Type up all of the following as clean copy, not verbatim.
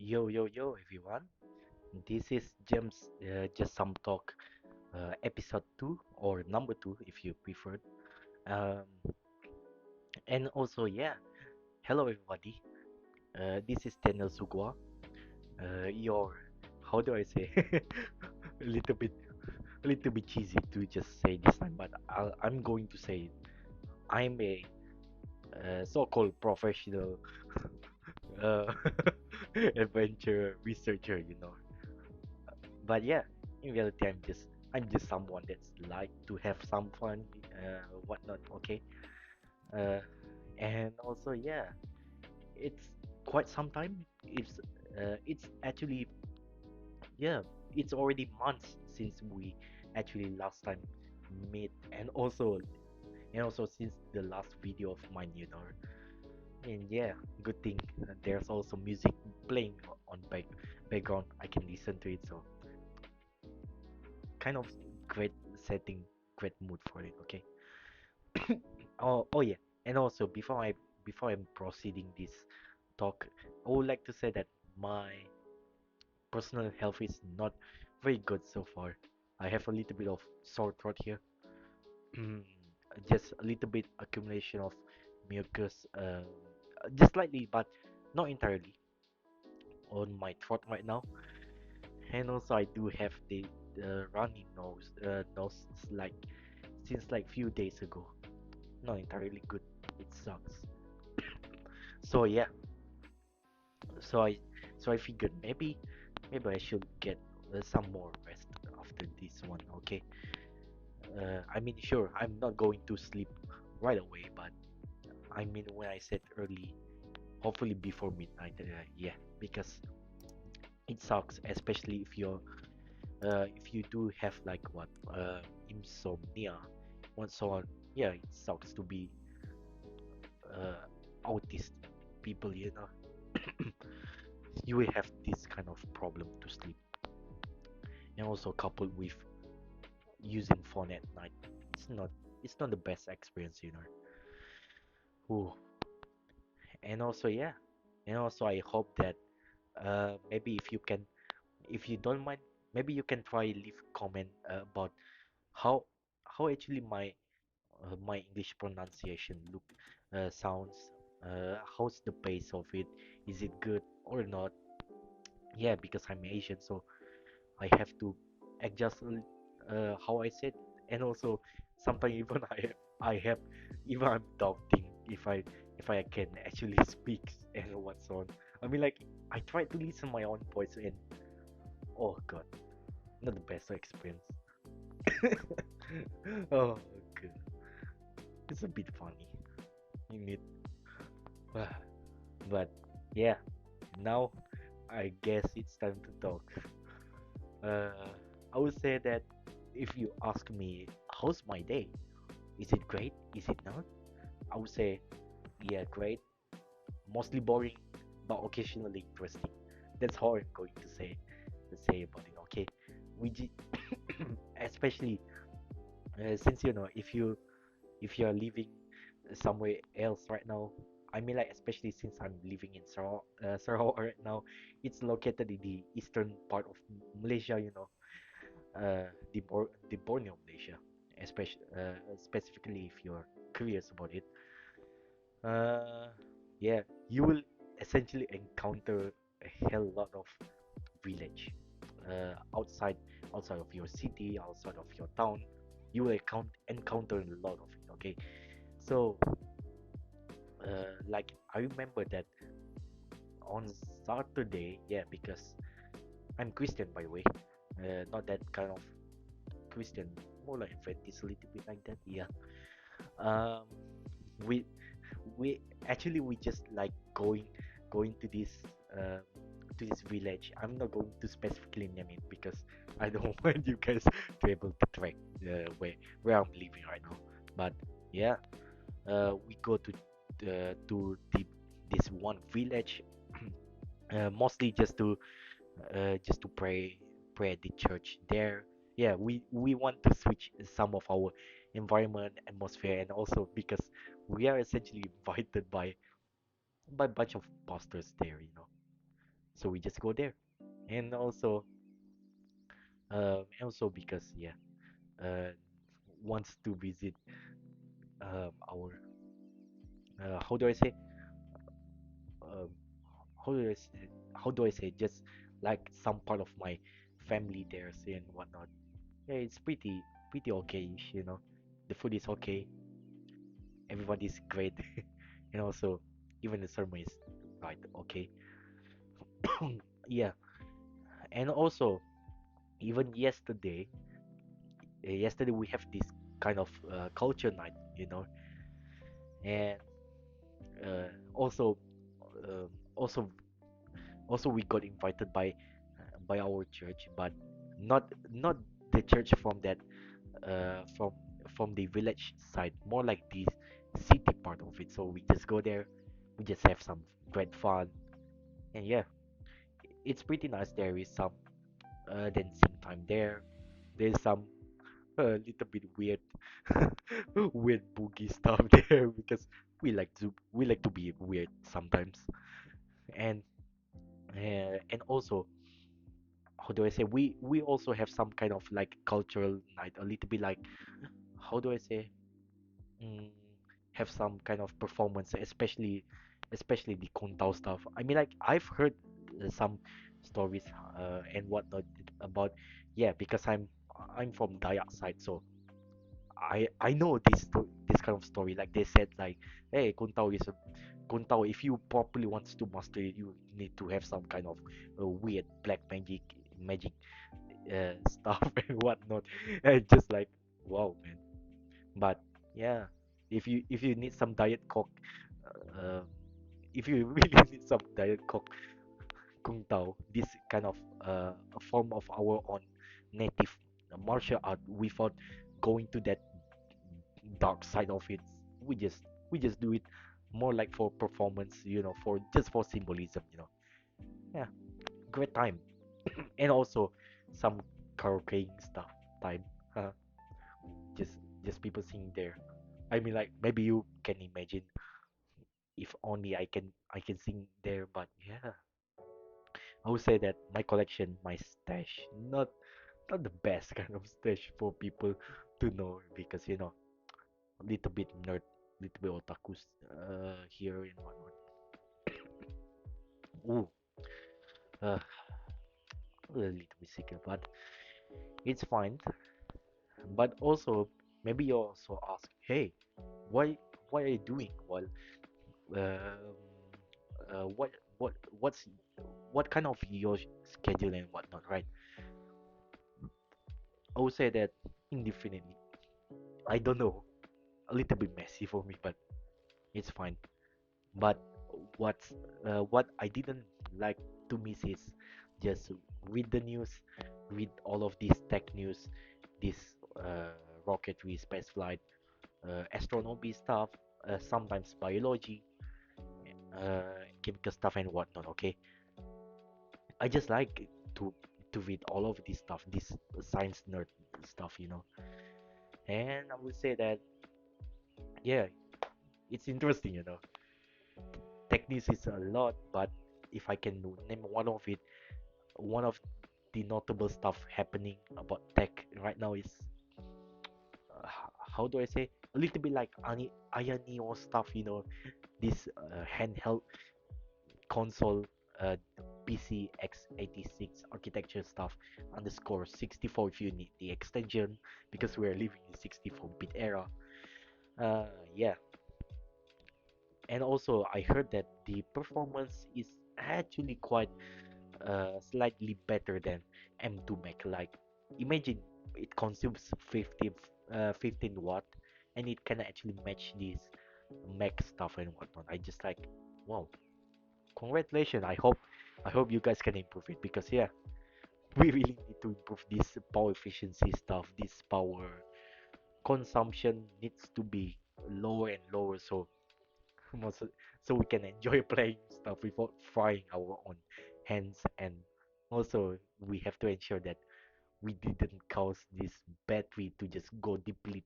Yo, everyone. This is James, Just Some Talk, episode 2 or number 2 if you prefer. Um, and also, yeah, hello everybody. This is Daniel Suguwa. Your, how do I say? a little bit, a little bit cheesy to just say this time, but I'm going to say it. I'm a so-called professional uh, adventure researcher. But yeah, in reality, I'm just someone that's like to have some fun, whatnot. Okay, uh, and also yeah, it's quite some time. It's actually yeah, it's already months since we actually last time met, and also since the last video of mine. And yeah, good thing there's also music playing on background. I can listen to it, so kind of great setting, great mood for it. Okay. Oh yeah, and also before I'm proceeding this talk, I would like to say that my personal health is not very good so far. I have a little bit of sore throat here. Just a little bit accumulation of mucus, just slightly, but not entirely on my throat right now. And also I do have the runny nose like since like few days ago. Not entirely good. It sucks. So yeah, so I so I figured maybe I should get some more rest after this one. Okay. I mean, sure, I'm not going to sleep right away, but I mean when I said early, hopefully before midnight. Yeah, because it sucks, especially if you do have like what insomnia, and so on. Yeah, it sucks to be autist people. You will have this kind of problem to sleep, and also coupled with using phone at night, it's not the best experience. Ooh. And also yeah, and also I hope that maybe if you don't mind, maybe you can try leave comment about how actually my English pronunciation sounds. How's the pace of it? Is it good or not? Yeah, because I'm Asian, so I have to adjust how I said, and also sometimes even I have even I'm doubting if I can actually speak and what's on. I mean, like I try to listen my own voice, and oh god, not the best experience. Oh god, it's a bit funny. You need, but yeah, now I guess it's time to talk. Uh, I would say that if you ask me, how's my day? Is it great? Is it not? I would say, yeah, great. Mostly boring, but occasionally interesting. That's how I'm going to say about it. Okay, we especially since if you are living somewhere else right now. I mean, like especially since I'm living in Sarawak right now. It's located in the eastern part of Malaysia. The Borneo, Malaysia, especially specifically if you're curious about it. Uh, yeah, you will essentially encounter a hell lot of village outside of your city, outside of your town. You will encounter a lot of it. Okay, so like I remember that on Saturday, yeah, because I'm Christian by the way, not that kind of Christian, more like Adventist, a little bit like that. Yeah. Um, we we just like going to this village. I'm not going to specifically name it because I don't want you guys to be able to track where I'm living right now. But yeah, we go to this one village, mostly just to pray at the church there. Yeah, we want to switch some of our environment atmosphere, and also because we are essentially invited by a bunch of pastors there. so we just go there. And also because yeah, uh, wants to visit our how do I say um, how do I say, just like some part of my family there and whatnot. Yeah, it's pretty okay. The food is okay, everybody's great, and also even the sermon is right okay. Yeah, and also even yesterday we have this kind of culture night, and also uh, also also we got invited by our church, but not the church from the village side, more like the city part of it. So we just go there, we just have some great fun, and yeah, it's pretty nice. There is some dancing time there. There's some little bit weird weird boogie stuff there because we like to be weird sometimes, and and also how do I say we also have some kind of like cultural night, a little bit like how do I say mm, have some kind of performance, especially the Kontao stuff. I mean, like I've heard some stories and whatnot about yeah, because I'm from Dayak side, so I know this kind of story. Like they said, like hey, Kontao. If you properly wants to master it, you need to have some kind of weird black magic stuff and whatnot. And just like wow, man. But yeah, if you need some diet coke, uh, if you really need some diet coke, kung tao, this kind of a form of our own native martial art without going to that dark side of it. We just we just do it more like for performance, for just for symbolism. Yeah, great time, and also some karaoke stuff time. Uh, just just people singing there. I mean, like maybe you can imagine if only I can sing there, but yeah, I would say that my collection, my stash, not the best kind of stash for people to know because a little bit nerd, little bit otakus here and whatnot. Ooh, uh, a little bit sick, but it's fine. But also maybe you also ask, hey, why are you doing while um, what what's what kind of your schedule and whatnot, right? I would say that indefinitely. I don't know, a little bit messy for me, but it's fine. But what I didn't like to miss is just read the news, read all of these tech news, this rocketry, space flight, astronomy stuff, sometimes biology, chemical stuff and whatnot. Okay, I just like to read all of this stuff, this science nerd stuff. And I would say that yeah, it's interesting. Tech news is a lot, but if I can name one of it, one of the notable stuff happening about tech right now is how do I say a little bit like Ayaneo stuff. This handheld console uh, PC x86 architecture stuff underscore 64 if you need the extension because we're living in 64-bit era. Uh, yeah, and also I heard that the performance is actually quite slightly better than M2 Mac. Like imagine it consumes 15 watt and it can actually match this Mac stuff and whatnot. I just like wow, congratulations. I hope you guys can improve it because yeah, we really need to improve this power efficiency stuff. This power consumption needs to be lower and lower so so we can enjoy playing stuff without frying our own hands, and also we have to ensure that we didn't cause this battery to just go deplete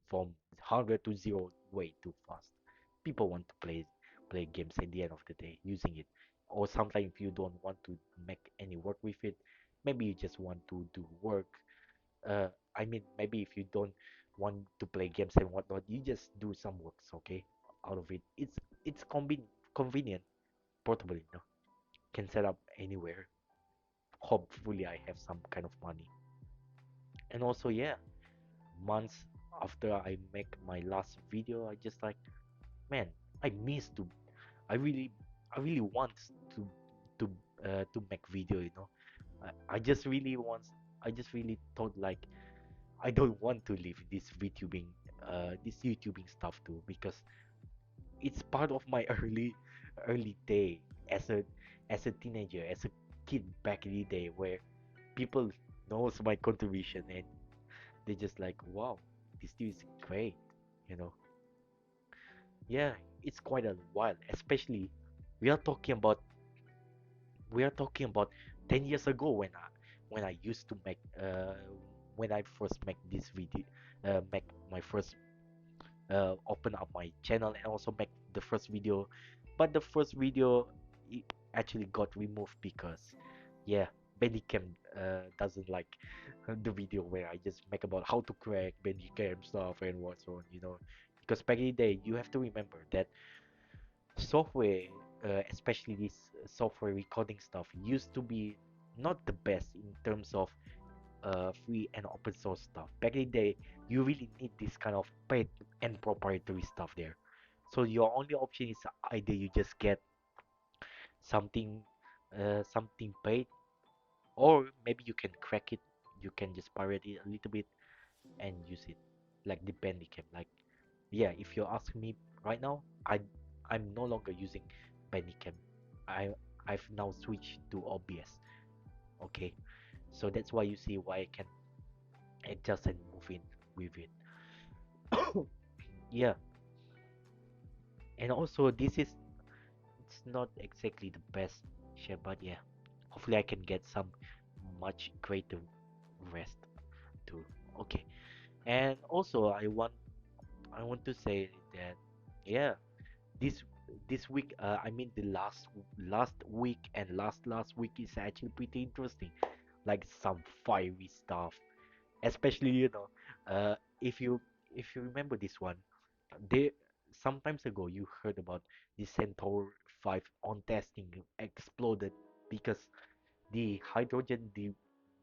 from 100 to 0 way too fast. People want to play games at the end of the day using it. or sometimes if you don't want to make any work with it, maybe you just want to do work. I mean, maybe if you don't want to play games and whatnot, you just do some works, okay, out of it. It's convenient, portable, you know, can set up anywhere. Hopefully, I have some kind of money. And also, yeah, months after I make my last video, I just like, man, I miss to, I really, I really want to, to, to make video, you know. I just really want, I just really thought like, I don't want to leave this VTubing, this YouTubing stuff too, because it's part of my early day as a teenager, as a kid back in the day, where people knows my contribution and they just like, wow, this dude is great, you know. Yeah, it's quite a while, especially we are talking about we are talking about 10 years ago when I used to make when I first make this video, make my first open up my channel and also make the first video. But the first video actually got removed because, yeah, Bandicam doesn't like the video where I just make about how to crack Bandicam stuff and what's on, you know. Because back in the day, you have to remember that software, especially this software recording stuff, used to be not the best in terms of free and open source stuff. Back in the day, you really need this kind of paid and proprietary stuff there. So your only option is either you just get something, something paid, or maybe you can crack it. You can just pirate it a little bit and use it, like the Bandicam. Like, yeah, if you ask me right now, I'm no longer using Bandicam. I I've now switched to OBS. Okay, so that's why you see why I can adjust and move in with it. Yeah, and also this is it's not exactly the best share, but yeah, hopefully I can get some much greater rest too. Okay, and also I want to say that yeah, this this week I mean the last week and last week is actually pretty interesting, like some fiery stuff, especially you know, if you remember this one. They sometimes ago you heard about the Centaur V on testing exploded because the hydrogen the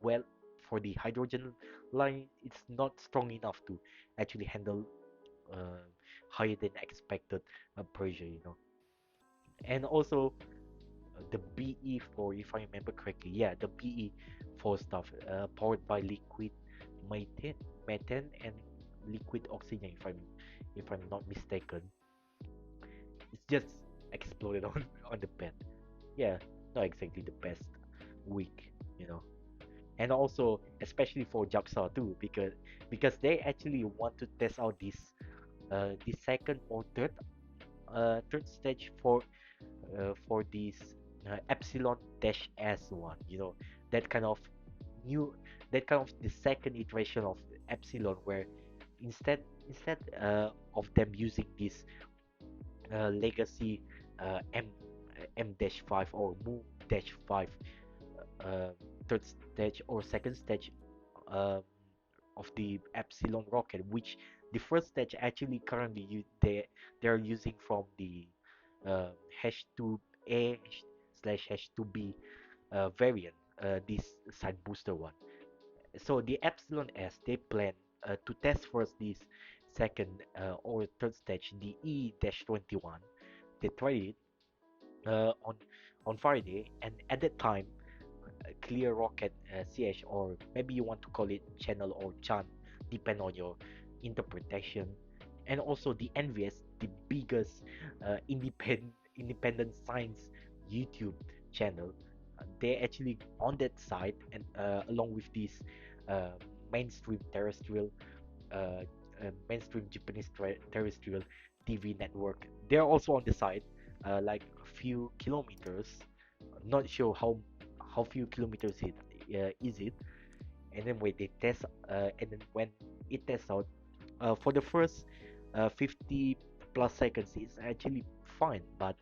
well for the hydrogen line it's not strong enough to actually handle uh, higher than expected pressure, you know. And also the BE for if I remember correctly, yeah, the BE for stuff powered by liquid methane, methane and liquid oxygen if I'm not mistaken. It's just exploded on the bed. Yeah, not exactly the best week, you know. And also, especially for JAXA too, because they actually want to test out this second or third stage for this Epsilon dash S one. You know, that kind of new that kind of the second iteration of Epsilon where instead of them using this legacy M M-5 or Mu-5 uh, third stage or second stage um, of the Epsilon rocket, which the first stage actually currently they are using from the H2A slash H2B variant, this side booster one. So the Epsilon S they plan to test first this second or third stage, the E-21. They tried it on Friday, and at that time, Clear Rocket CH, or maybe you want to call it Channel or Chan, depend on your interpretation, and also the NVS, the biggest independent science YouTube channel. They actually on that side, and along with this uh, mainstream terrestrial uh, mainstream Japanese terrestrial TV network. They're also on the side, like a few kilometers. Not sure how few kilometers it is it. And then when they test, and then when it tests out, for the first 50 plus seconds, it's actually fine. But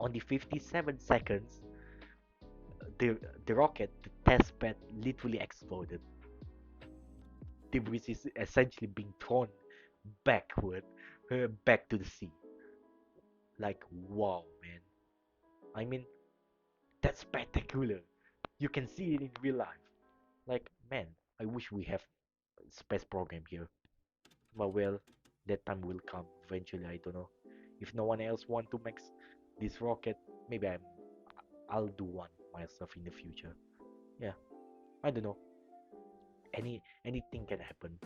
On the 57 seconds, the the rocket, the test bed literally exploded. Debris is essentially being thrown backward, back to the sea. Like, wow, man. I mean, that's spectacular. You can see it in real life. Like, man, I wish we have a space program here. But well, that time will come eventually. I don't know. If no one else want to make this rocket, maybe I'll do one myself in the future. Yeah, I don't know. Anything can happen.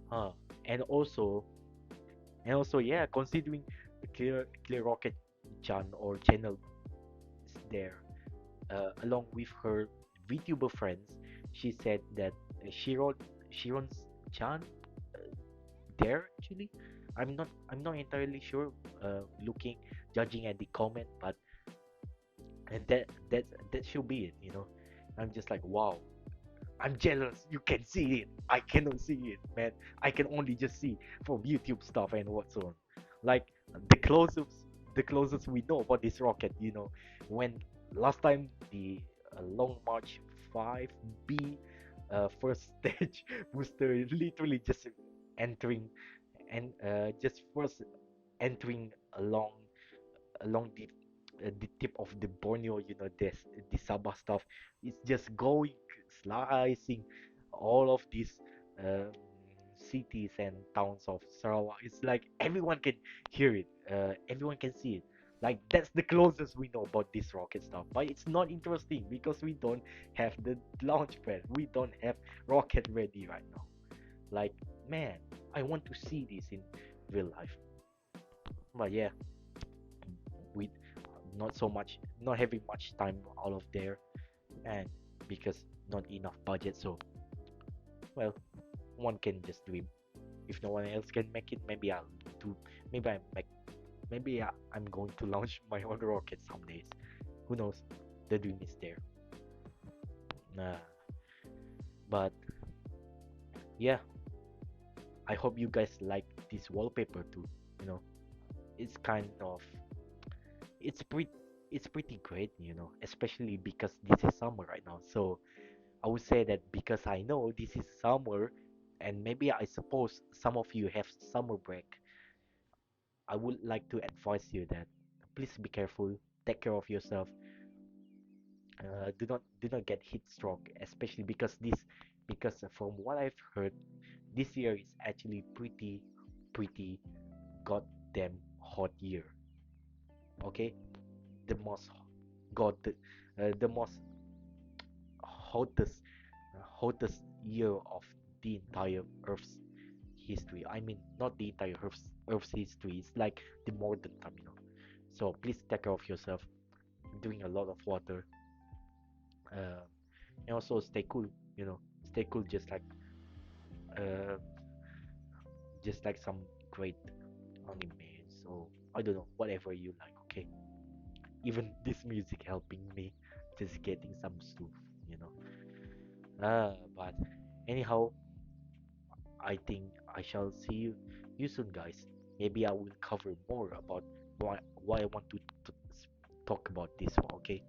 Huh. And also, yeah, considering the clear rocket Chan or channel is there, along with her VTuber friends, she said that Shiron Shiron's Chan there actually. I'm not entirely sure. Looking, judging at the comment, but and that should be it. I'm just like, wow, I'm jealous. You can see it. I cannot see it, man. I can only just see from YouTube stuff and what's on. Like the closest, the closest we know about this rocket, when last time the Long March 5B first stage booster literally just entering and just first entering along the tip of the Borneo, this the Sabah stuff. It's just going slicing all of these um, cities and towns of Sarawak. It's like everyone can hear it, everyone can see it. Like that's the closest we know about this rocket stuff. But it's not interesting because we don't have the launch pad. We don't have rocket ready right now. Like man, I want to see this in real life. But yeah, we not so much, not having much time out of there, and because not enough budget. So well, one can just dream. If no one else can make it, maybe I'll do. Maybe I make. Maybe I'm going to launch my own rocket some days. Who knows? The dream is there. Uh, but yeah, I hope you guys like this wallpaper too. You know, it's kind of it's pretty it's pretty great, especially because this is summer right now. So I would say that because I know this is summer, and maybe I suppose some of you have summer break, I would like to advise you that please be careful, take care of yourself. Do not get heat stroke, especially because from what I've heard, this year is actually pretty goddamn hot year. Okay, the most god the most hottest hottest year of the entire Earth's history. I mean, not the entire Earth's history. It's like the modern time. So please take care of yourself. Drink a lot of water. Uh, and also stay cool. Stay cool. Uh, just like some great anime. So I don't know, whatever you like. Okay. Even this music helping me, just getting some stuff. You know. But anyhow, I think I shall see you soon, guys. Maybe I will cover more about why I want to talk about this one, okay?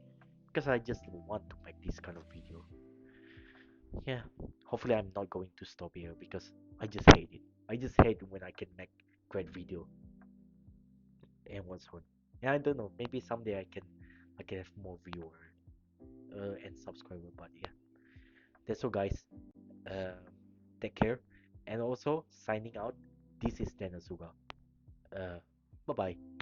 Because I just want to make this kind of video. Yeah, hopefully I'm not going to stop here because I just hate it. I just hate when I can make great video and what's on. Yeah, I don't know. Maybe someday I can have more viewer and subscriber. But yeah, that's all, guys. Um, take care. And also signing out. This is Denasuga. Uh, bye bye.